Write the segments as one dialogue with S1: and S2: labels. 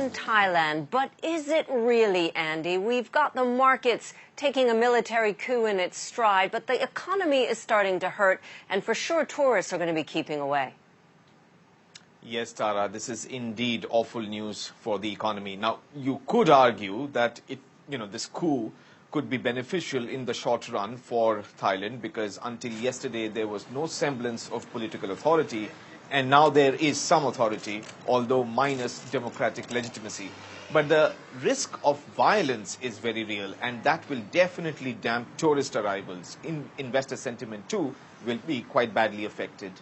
S1: in Thailand, but is it really, Andy? We've got the markets taking a military coup in its stride, but the economy is starting to hurt, and for sure tourists are going to be keeping away.
S2: Yes, Tara, this is indeed awful news for the economy. Now, you could argue that this coup could be beneficial in the short run for Thailand because until yesterday there was no semblance of political authority, and now there is some authority, although minus democratic legitimacy. But the risk of violence is very real, and that will definitely damp tourist arrivals. Investor sentiment, too, will be quite badly affected.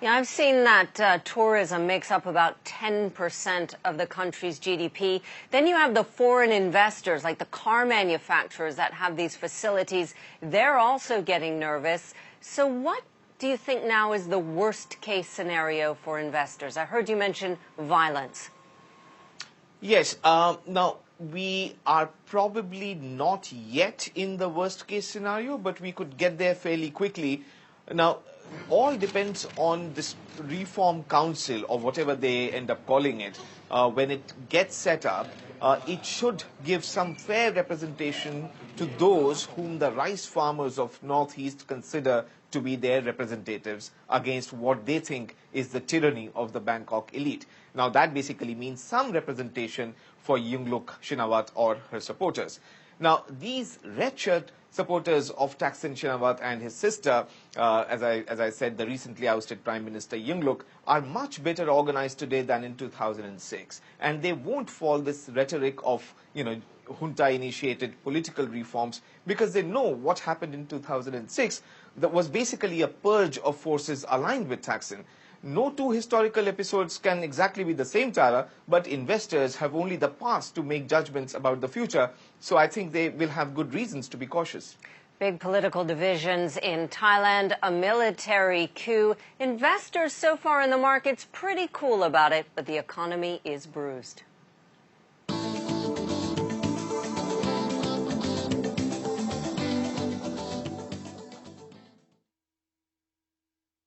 S1: Yeah, I've seen that tourism makes up about 10% of the country's GDP. Then you have the foreign investors, like the car manufacturers that have these facilities. They're also getting nervous. So what do you think now is the worst case scenario for investors? I heard you mention violence.
S2: Yes. Now, we are probably not yet in the worst case scenario, but we could get there fairly quickly. Now, all depends on this reform council or whatever they end up calling it. When it gets set up, it should give some fair representation to those whom the rice farmers of Northeast consider to be their representatives against what they think is the tyranny of the Bangkok elite. Now, that basically means some representation for Yingluck Shinawatra or her supporters. Now, these wretched supporters of Thaksin Shinawatra and his sister, as I said, the recently ousted Prime Minister Yingluck, are much better organized today than in 2006. And they won't fall this rhetoric of, junta-initiated political reforms because they know what happened in 2006 that was basically a purge of forces aligned with Thaksin. No two historical episodes can exactly be the same, Tara, but investors have only the past to make judgments about the future, so I think they will have good reasons to be cautious.
S1: Big political divisions in Thailand, a military coup. Investors so far in the markets pretty cool about it, but the economy is bruised.